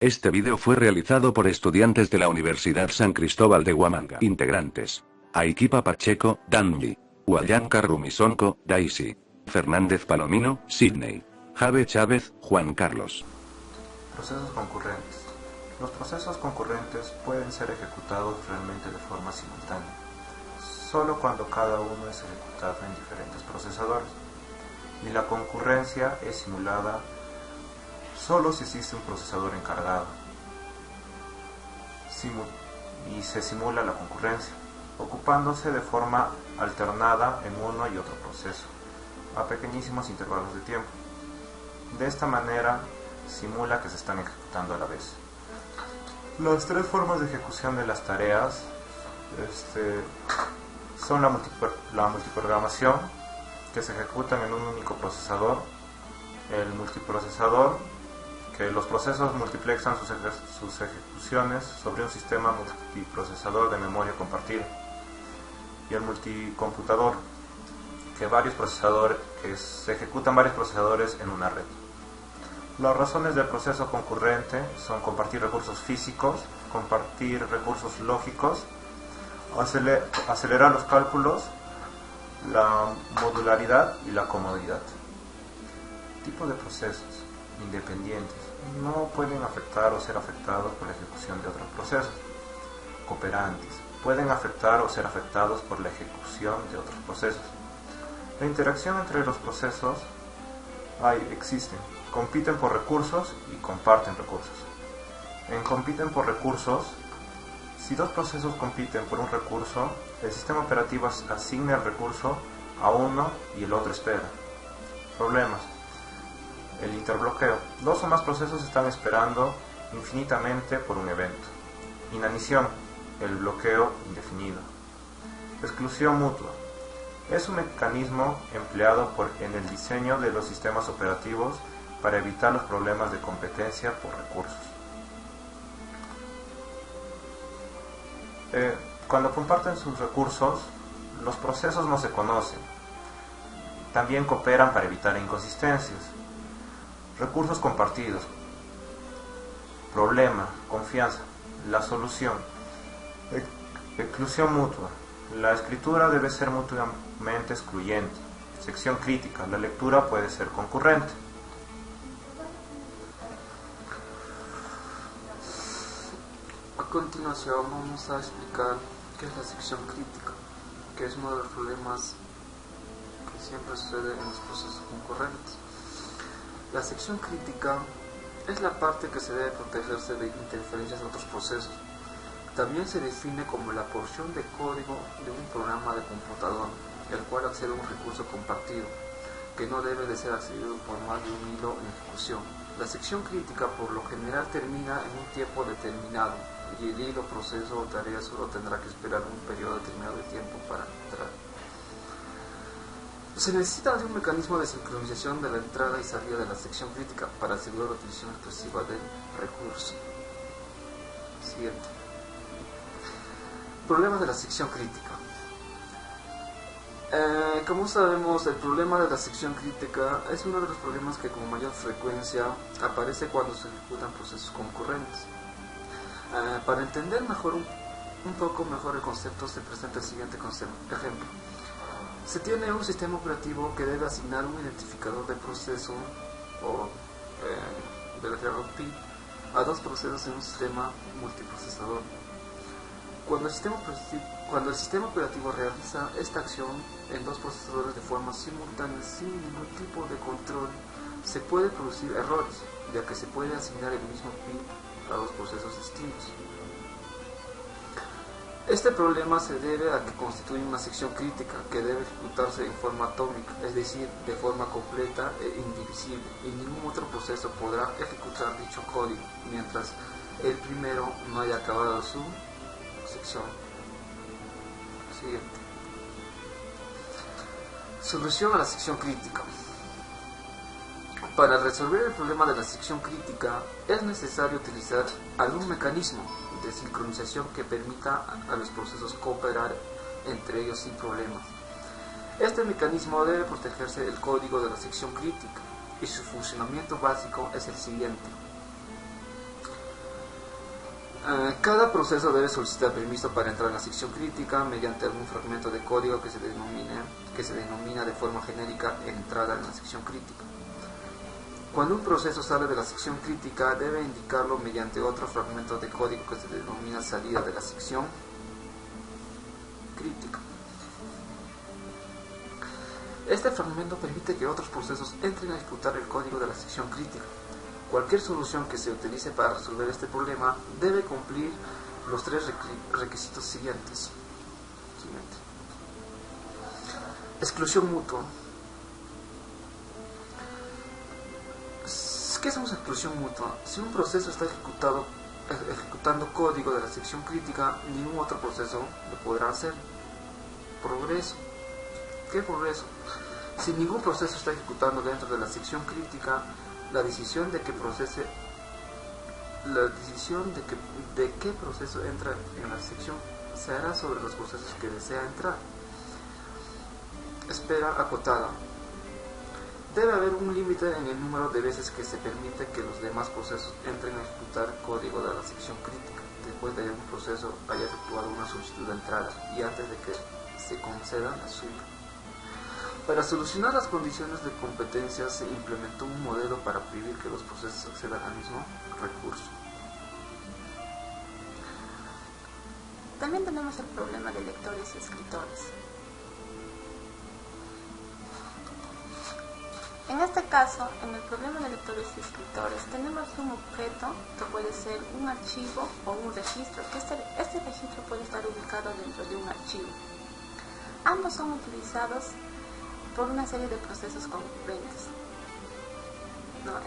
Este vídeo fue realizado por estudiantes de la Universidad San Cristóbal de Huamanga. Integrantes: Aikipa Pacheco, Danli. Huayanka Rumisonko, Daisy. Fernández Palomino, Sidney. Jave Chávez, Juan Carlos. Procesos concurrentes. Los procesos concurrentes pueden ser ejecutados realmente de forma simultánea, solo cuando cada uno es ejecutado en diferentes procesadores, y la concurrencia es simulada solo si existe un procesador encargado, y se simula la concurrencia, ocupándose de forma alternada en uno y otro proceso, a pequeñísimos intervalos de tiempo. De esta manera, simula que se están ejecutando a la vez. Las tres formas de ejecución de las tareas son la multiprogramación, que se ejecutan en un único procesador, el multiprocesador, que los procesos multiplexan sus ejecuciones sobre un sistema multiprocesador de memoria compartida, y el multicomputador, que se ejecutan varios procesadores en una red. Las razones del proceso concurrente son compartir recursos físicos, compartir recursos lógicos, acelerar los cálculos, la modularidad y la comodidad. Tipos de procesos independientes no pueden afectar o ser afectados por la ejecución de otros procesos. Cooperantes pueden afectar o ser afectados por la ejecución de otros procesos. La interacción entre los procesos existen. Compiten por recursos y comparten recursos. En compiten por recursos, si dos procesos compiten por un recurso, el sistema operativo asigna el recurso a uno y el otro espera. Problemas: el interbloqueo. Dos o más procesos están esperando infinitamente por un evento. Inanición, el bloqueo indefinido. Exclusión mutua. Es un mecanismo empleado en el diseño de los sistemas operativos para evitar los problemas de competencia por recursos. Cuando comparten sus recursos, los procesos no se conocen. También cooperan para evitar inconsistencias. Recursos compartidos. Problema, confianza. La solución. Exclusión mutua. La escritura debe ser mutuamente excluyente. Sección crítica. La lectura puede ser concurrente. A continuación vamos a explicar qué es la sección crítica, que es uno de los problemas que siempre sucede en los procesos concurrentes. La sección crítica es la parte que se debe protegerse de interferencias de otros procesos. También se define como la porción de código de un programa de computador, el cual accede a un recurso compartido, que no debe de ser accedido por más de un hilo en ejecución. La sección crítica por lo general termina en un tiempo determinado, y el hilo, proceso o tarea solo tendrá que esperar un periodo determinado de tiempo para entrar. Se necesita de un mecanismo de sincronización de la entrada y salida de la sección crítica para asegurar la utilización exclusiva del recurso. Siguiente. Problemas de la sección crítica. Como sabemos, el problema de la sección crítica es uno de los problemas que con mayor frecuencia aparece cuando se ejecutan procesos concurrentes. Para entender un poco mejor el concepto, se presenta el siguiente ejemplo. Se tiene un sistema operativo que debe asignar un identificador de proceso o PID a dos procesos en un sistema multiprocesador. Cuando el sistema operativo realiza esta acción en dos procesadores de forma simultánea sin ningún tipo de control, se puede producir errores, ya que se puede asignar el mismo PID a dos procesos distintos. Este problema se debe a que constituye una sección crítica que debe ejecutarse en forma atómica, es decir, de forma completa e indivisible, y ningún otro proceso podrá ejecutar dicho código mientras el primero no haya acabado su sección. Siguiente. Solución a la sección crítica. Para resolver el problema de la sección crítica es necesario utilizar algún mecanismo de sincronización que permita a los procesos cooperar entre ellos sin problemas. Este mecanismo debe protegerse del código de la sección crítica y su funcionamiento básico es el siguiente. Cada proceso debe solicitar permiso para entrar en la sección crítica mediante algún fragmento de código que se denomina de forma genérica entrada en la sección crítica. Cuando un proceso sale de la sección crítica, debe indicarlo mediante otro fragmento de código que se denomina salida de la sección crítica. Este fragmento permite que otros procesos entren a ejecutar el código de la sección crítica. Cualquier solución que se utilice para resolver este problema debe cumplir los tres requisitos siguientes. Exclusión mutua. ¿Qué es una exclusión mutua? Si un proceso está ejecutando código de la sección crítica, ningún otro proceso lo podrá hacer. Progreso. ¿Qué progreso? Si ningún proceso está ejecutando dentro de la sección crítica, la decisión de qué proceso entra en la sección se hará sobre los procesos que desea entrar. Espera acotada. Debe haber un límite en el número de veces que se permite que los demás procesos entren a ejecutar código de la sección crítica después de que un proceso haya efectuado una solicitud de entrada y antes de que se conceda la suya. Para solucionar las condiciones de competencia se implementó un modelo para prohibir que los procesos accedan al mismo recurso. También tenemos el problema de lectores y escritores. En este caso, en el problema de lectores y escritores, tenemos un objeto que puede ser un archivo o un registro, que este registro puede estar ubicado dentro de un archivo. Ambos son utilizados por una serie de procesos concurrentes.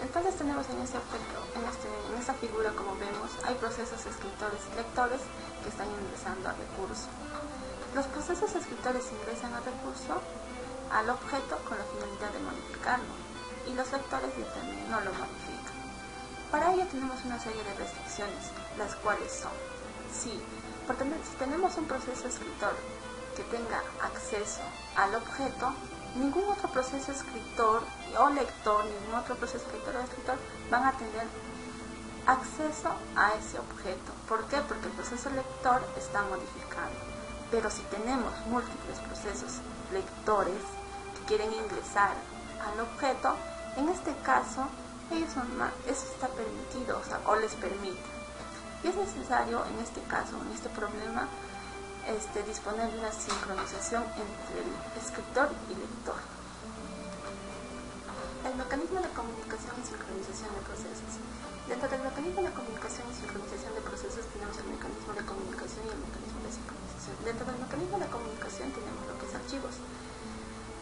Entonces tenemos en este objeto, en esta figura, como vemos, hay procesos escritores y lectores que están ingresando al recurso. Los procesos escritores ingresan al recurso al objeto con la finalidad de modificarlo y los lectores también no lo modifican. Para ello tenemos una serie de restricciones, las cuales son, si tenemos un proceso escritor que tenga acceso al objeto, ningún otro proceso escritor o lector, ningún otro proceso escritor o escritor van a tener acceso a ese objeto. ¿Por qué? Porque el proceso lector está modificando. Pero si tenemos múltiples procesos lectores que quieren ingresar al objeto, en este caso eso está permitido, o les permite. Y es necesario en este caso, en este problema, disponer de una sincronización entre el escritor y lector. El mecanismo de comunicación y sincronización de procesos. Dentro del mecanismo de comunicación y sincronización de procesos tenemos el mecanismo de comunicación y el mecanismo de sincronización. Dentro del mecanismo de comunicación tenemos lo que es archivos.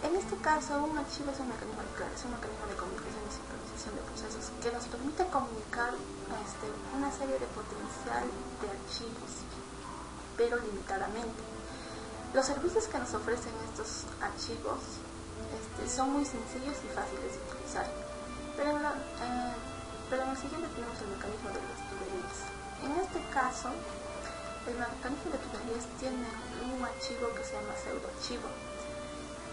En este caso, un archivo es un mecanismo de comunicación y sincronización de procesos que nos permite comunicar una serie de potencial de archivos, pero limitadamente. Los servicios que nos ofrecen estos archivos son muy sencillos y fáciles de utilizar, pero en el siguiente tenemos el mecanismo de las tuberías. En este caso, el mecanismo de tuberías tiene un archivo que se llama pseudoarchivo,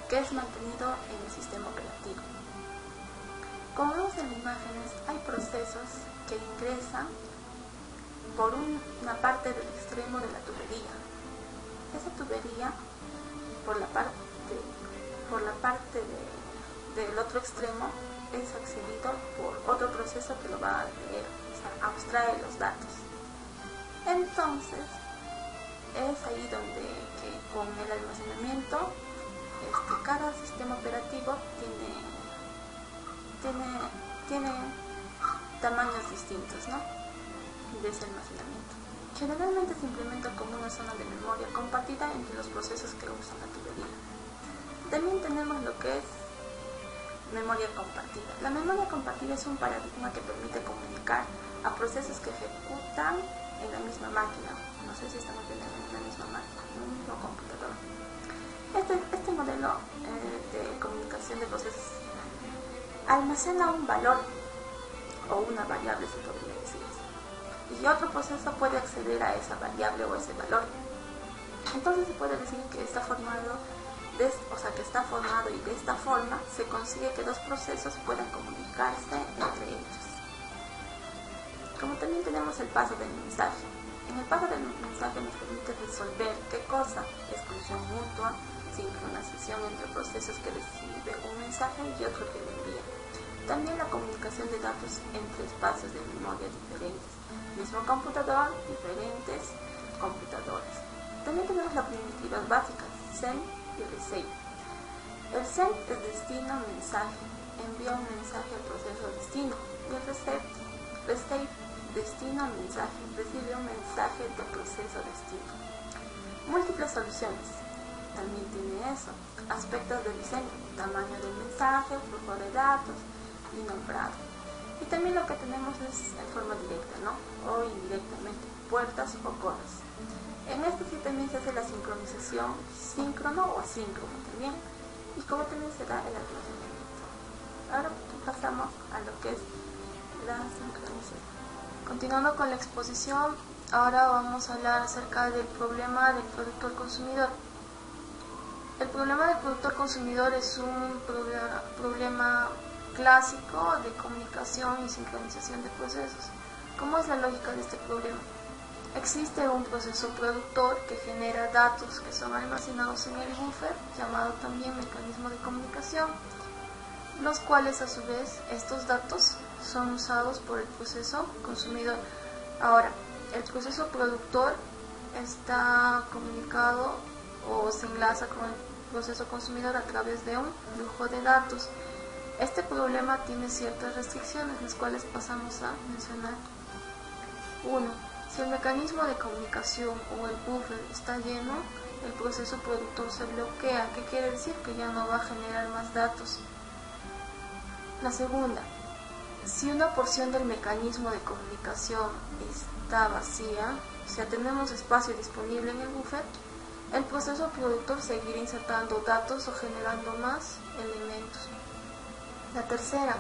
que es mantenido en el sistema operativo. Como vemos en las imágenes, hay procesos que ingresan por una parte del extremo de la tubería. Esa tubería, por la parte del otro extremo, es accedido por otro proceso que lo va a leer, abstrae los datos. Entonces, es ahí donde con el almacenamiento, cada sistema operativo tiene tamaños distintos, ¿no?, de ese almacenamiento. Generalmente se implementa como una zona de memoria compartida entre los procesos que usan la tubería. También tenemos lo que es memoria compartida. La memoria compartida es un paradigma que permite comunicar a procesos que ejecutan en la misma máquina. No sé si estamos viendo en la misma máquina, en un mismo computador. Este modelo de comunicación de procesos almacena un valor o una variable, se podría decir, y otro proceso puede acceder a esa variable o ese valor. Entonces se puede decir que está formado y de esta forma se consigue que dos procesos puedan comunicarse entre ellos. Como también tenemos el paso del mensaje. En el paso del mensaje nos permite resolver ¿qué cosa? Exclusión mutua, sincronización entre procesos que recibe un mensaje y otro que lo envía. También la comunicación de datos entre espacios de memoria diferentes. Mismo computador, diferentes computadores. También tenemos las primitivas básicas, send y receive. El send es destino mensaje, envía un mensaje al proceso destino, y el receive destino mensaje, recibe un mensaje del proceso destino. Múltiples soluciones, también tiene eso, aspectos del diseño, tamaño del mensaje, flujo de datos y nombrado. Y también lo que tenemos es en forma directa, ¿no? O indirectamente, puertas o colas. En esto sí también se hace la sincronización síncrono o asíncrono también. Y como también se da el almacenamiento. Ahora pasamos a lo que es la sincronización. Continuando con la exposición, ahora vamos a hablar acerca del problema del productor consumidor. El problema del productor consumidor es un problema clásico de comunicación y sincronización de procesos. ¿Cómo es la lógica de este problema? Existe un proceso productor que genera datos que son almacenados en el buffer, llamado también mecanismo de comunicación, los cuales a su vez estos datos son usados por el proceso consumidor. Ahora, el proceso productor está comunicado o se enlaza con el proceso consumidor a través de un flujo de datos. Este problema tiene ciertas restricciones, las cuales pasamos a mencionar. 1. Si el mecanismo de comunicación o el buffer está lleno, el proceso productor se bloquea. ¿Qué quiere decir? Que ya no va a generar más datos. La segunda, si una porción del mecanismo de comunicación está vacía, o sea, tenemos espacio disponible en el buffer, el proceso productor seguirá insertando datos o generando más elementos. La tercera,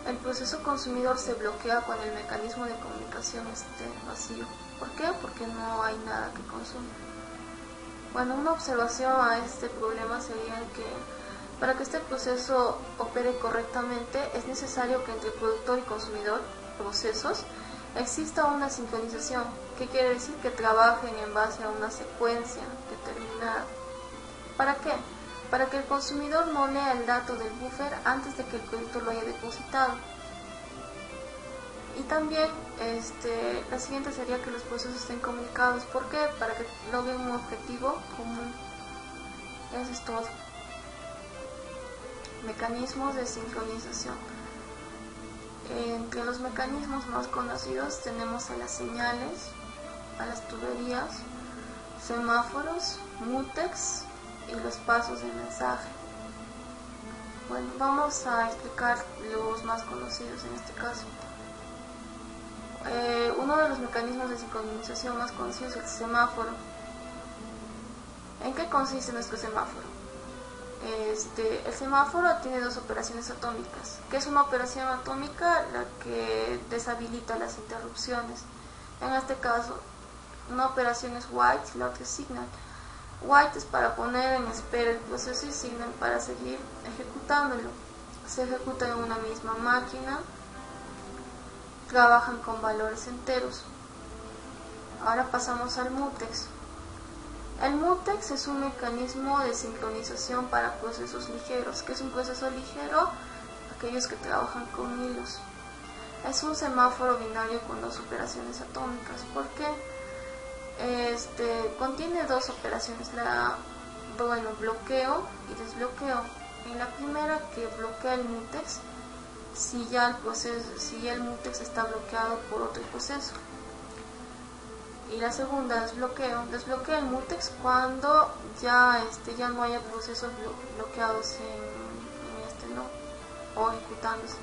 el proceso consumidor se bloquea cuando el mecanismo de comunicación esté vacío. ¿Por qué? Porque no hay nada que consumir. Bueno, una observación a este problema sería que para que este proceso opere correctamente es necesario que entre productor y consumidor, procesos, exista una sincronización. ¿Qué quiere decir? Que trabajen en base a una secuencia determinada. ¿Para qué? Para que el consumidor no lea el dato del buffer antes de que el productor lo haya depositado. Y también la siguiente sería que los procesos estén comunicados. ¿Por qué? Para que logren un objetivo común. Eso es todo. Mecanismos de sincronización. Entre los mecanismos más conocidos tenemos a las señales, a las tuberías, semáforos, mútex y los pasos de mensaje. Bueno, vamos a explicar los más conocidos en este caso. Uno de los mecanismos de sincronización más conocidos es el semáforo. ¿En qué consiste nuestro semáforo? El semáforo tiene dos operaciones atómicas. ¿Qué es una operación atómica? La que deshabilita las interrupciones. En este caso, una operación es white, la otra es signal. White es para poner en espera el proceso y signal para seguir ejecutándolo. Se ejecuta en una misma máquina, trabajan con valores enteros. Ahora pasamos al mutex. El mutex es un mecanismo de sincronización para procesos ligeros. ¿Qué es un proceso ligero? Aquellos que trabajan con hilos. Es un semáforo binario con dos operaciones atómicas. ¿Por qué? Contiene dos operaciones, bloqueo y desbloqueo. En la primera, que bloquea el mutex si ya el mutex está bloqueado por otro proceso. Y la segunda, desbloquea el mutex cuando ya no haya procesos bloqueados en este no o ejecutándose.